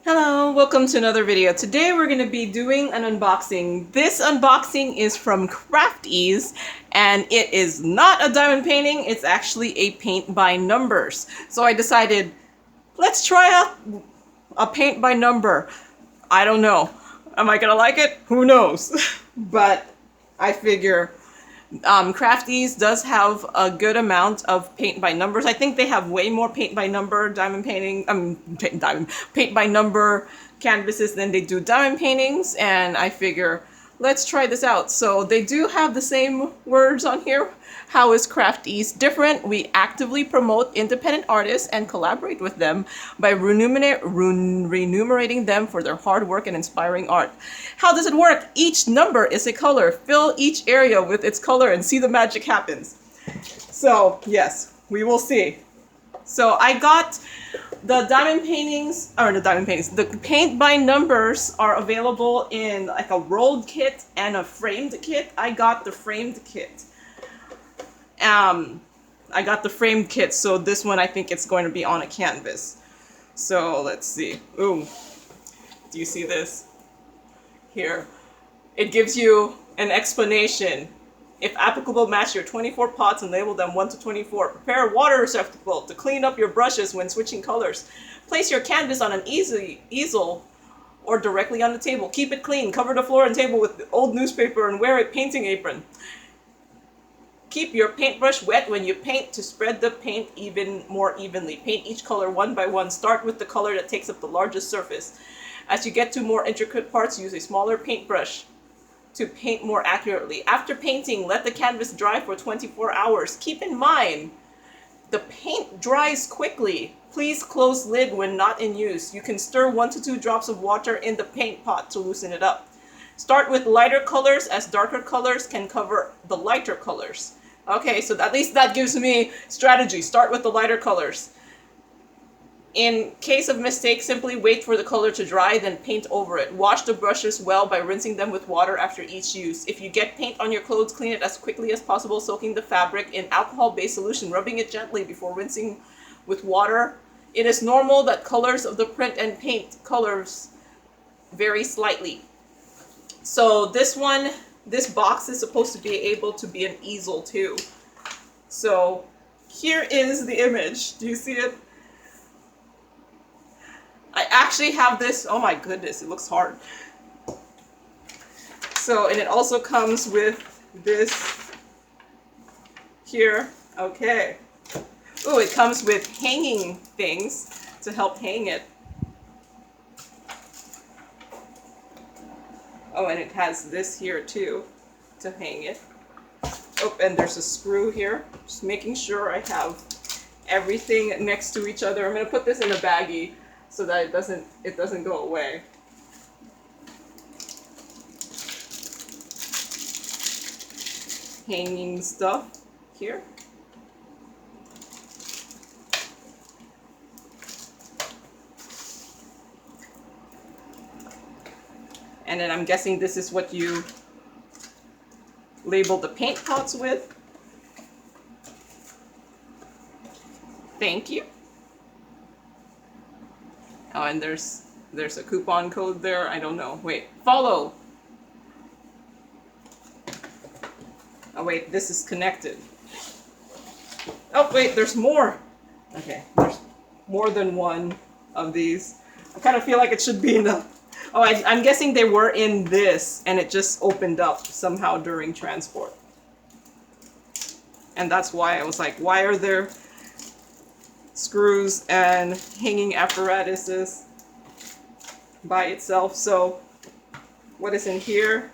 Hello, welcome to another video. Today we're going to be doing an unboxing. This unboxing is from Crafties and it is not a diamond painting, it's actually a paint by numbers. So I decided, let's try out a paint by number. I don't know. Am I going to like it? Who knows? But I figure Crafties does have a good amount of paint by numbers. I think they have way more paint by number diamond painting, paint by number canvases than they do diamond paintings, and I figure let's try this out. So they do have the same words on here. How is Crafties different? We actively promote independent artists and collaborate with them by remunerating them for their hard work and inspiring art. How does it work? Each number is a color. Fill each area with its color and see the magic happens. So yes, we will see. So I got the the paint by numbers are available in like a rolled kit and a framed kit. I got the framed kit. So this one I think it's going to be on a canvas. So let's see. Ooh, do you see this? Here. It gives you an explanation. If applicable, match your 24 pots and label them 1 to 24. Prepare a water receptacle to clean up your brushes when switching colors. Place your canvas on an easel or directly on the table. Keep it clean. Cover the floor and table with old newspaper and wear a painting apron. Keep your paintbrush wet when you paint to spread the paint more evenly. Paint each color one by one. Start with the color that takes up the largest surface. As you get to more intricate parts, use a smaller paintbrush to paint more accurately. After painting, let the canvas dry for 24 hours. Keep in mind, the paint dries quickly. Please close lid when not in use. You can stir 1 to 2 drops of water in the paint pot to loosen it up. Start with lighter colors, as darker colors can cover the lighter colors. Okay, so at least that gives me strategy. Start with the lighter colors. In case of mistake, simply wait for the color to dry, then paint over it. Wash the brushes well by rinsing them with water after each use. If you get paint on your clothes, clean it as quickly as possible, soaking the fabric in alcohol-based solution, rubbing it gently before rinsing with water. It is normal that colors of the print and paint colors vary slightly. So this box is supposed to be able to be an easel too. So here is the image. Do you see it? I actually have this. Oh my goodness, it looks hard. So, and it also comes with this here. Okay. Oh, it comes with hanging things to help hang it. Oh, and it has this here too to hang it. Oh, and there's a screw here. Just making sure I have everything next to each other. I'm gonna put this in a baggie so that it doesn't go away. Hanging stuff here. And then I'm guessing this is what you label the paint pots with. Thank you. Oh, and there's a coupon code there. I don't know. Wait, follow. Oh wait, this is connected. Oh wait, there's more. Okay, there's more than one of these. I kind of feel like it should be enough. Oh, I'm guessing they were in this and it just opened up somehow during transport. And that's why I was like, why are there screws and hanging apparatuses by itself? So what is in here?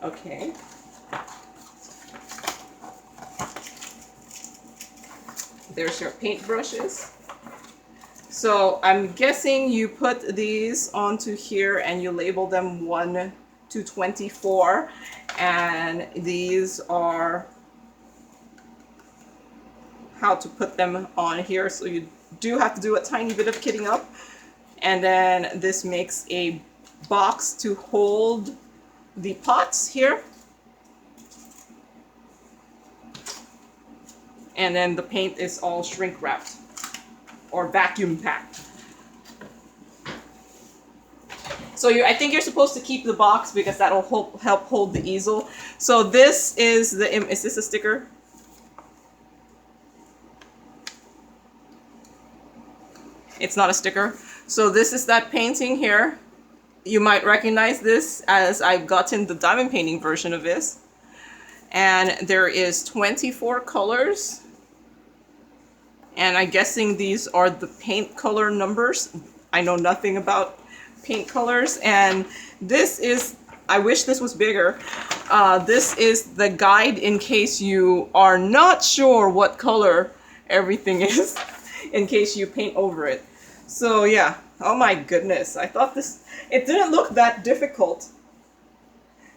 Okay. There's your paint brushes. So I'm guessing you put these onto here and you label them 1 to 24, and these are how to put them on here. So you do have to do a tiny bit of kitting up, and then this makes a box to hold the pots here. And then the paint is all shrink wrapped or vacuum packed. So I think you're supposed to keep the box because that'll help hold the easel. So this is is this a sticker? It's not a sticker. So this is that painting here. You might recognize this as I've gotten the diamond painting version of this. And there is 24 colors. And I'm guessing these are the paint color numbers. I know nothing about paint colors. And this is, I wish this was bigger. This is the guide in case you are not sure what color everything is, in case you paint over it. So yeah, oh my goodness. I thought it didn't look that difficult.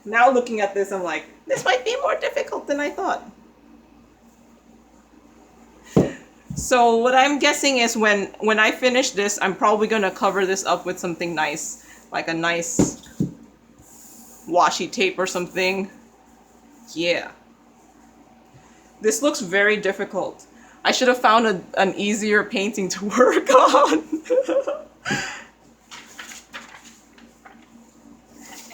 Now looking at this, I'm like, this might be more difficult than I thought. So what I'm guessing is when I finish this, I'm probably going to cover this up with something nice, like a nice washi tape or something. Yeah. This looks very difficult. I should have found an easier painting to work on.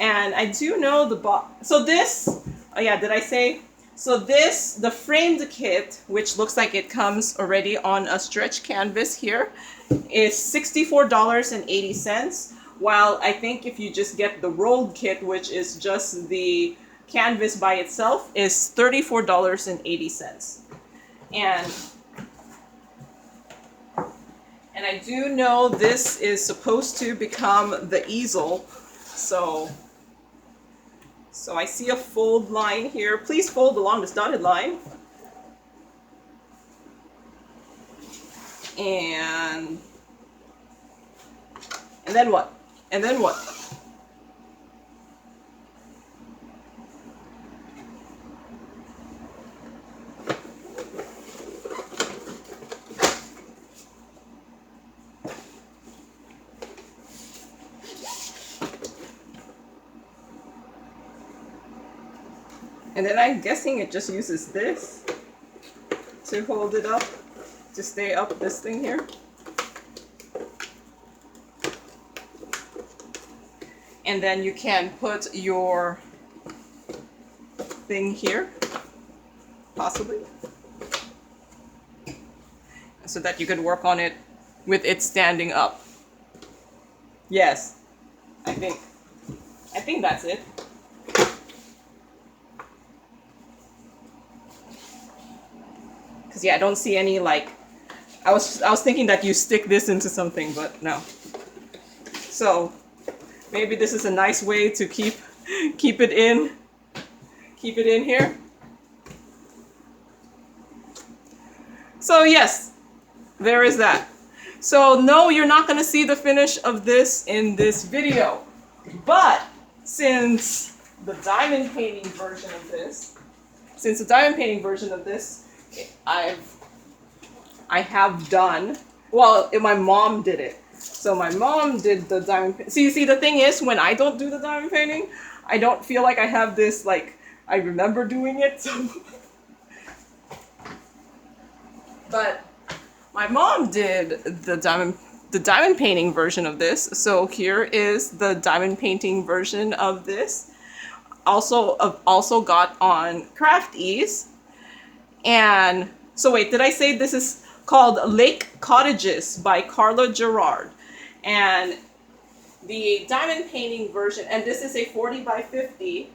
And I do know the box. So this, oh yeah, did I say? So this, the framed kit, which looks like it comes already on a stretch canvas here, is $64.80. While I think if you just get the rolled kit, which is just the canvas by itself, is $34.80. And I do know this is supposed to become the easel. So I see a fold line here. Please fold along this dotted line. And then what? And then what? And then I'm guessing it just uses this to hold it up, to stay up this thing here. And then you can put your thing here, possibly, so that you could work on it with it standing up. Yes, I think that's it. Because yeah, I don't see any like, I was thinking that you stick this into something, but no. So maybe this is a nice way to keep it in here. So yes, there is that. So no, you're not going to see the finish of this in this video, but since the diamond painting version of this, I have done, well, my mom did it. So my mom did the diamond. See, the thing is, when I don't do the diamond painting, I don't feel like I have this, like, I remember doing it. So. But my mom did the diamond painting version of this. So here is the diamond painting version of this. Also got on Craft Ease. And so wait, did I say this is called Lake Cottages by Karla, Gerard? And the diamond painting version, and this is a 40 by 50.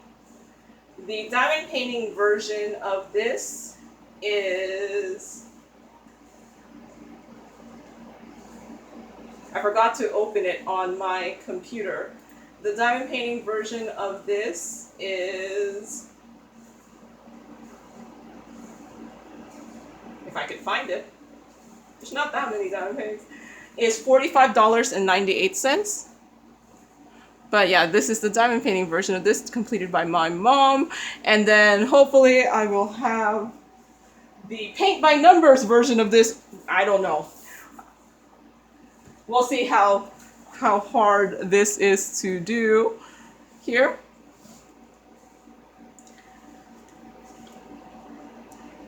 The diamond painting version of this is, I forgot to open it on my computer. The diamond painting version of this is, if I could find it, there's not that many diamond paintings, is $45.98. But yeah, this is the diamond painting version of this, completed by my mom. And then hopefully I will have the paint by numbers version of this. I don't know. We'll see how hard this is to do here.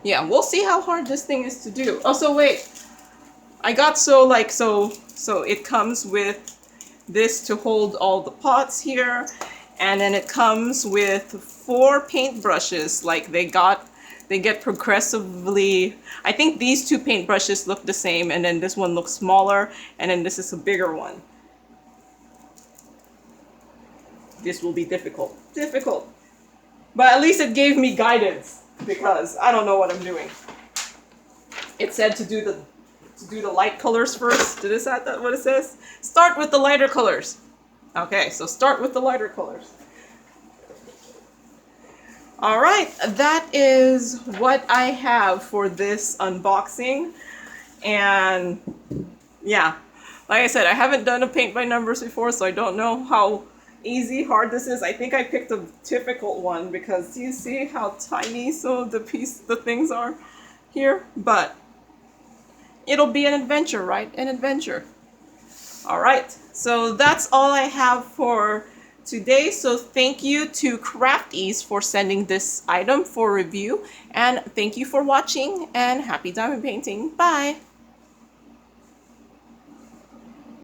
yeah, we'll see how hard this thing is to do. Also, wait, I got so it comes with this to hold all the pots here, and then it comes with 4 paint brushes. Like they get progressively, I think these 2 paint brushes look the same, and then this one looks smaller, and then this is a bigger one. This will be difficult, but at least it gave me guidance, because I don't know what I'm doing. It said to do the light colors first. Is that what it says? Start with the lighter colors. Okay, so start with the lighter colors. All right, that is what I have for this unboxing. And yeah, like I said, I haven't done a paint by numbers before, so I don't know how easy, hard this is. I think I picked a difficult one because you see how tiny some of the things are here, but it'll be an adventure, right? An adventure. All right, so that's all I have for today. So thank you to Crafties for sending this item for review, and thank you for watching, and happy diamond painting. Bye.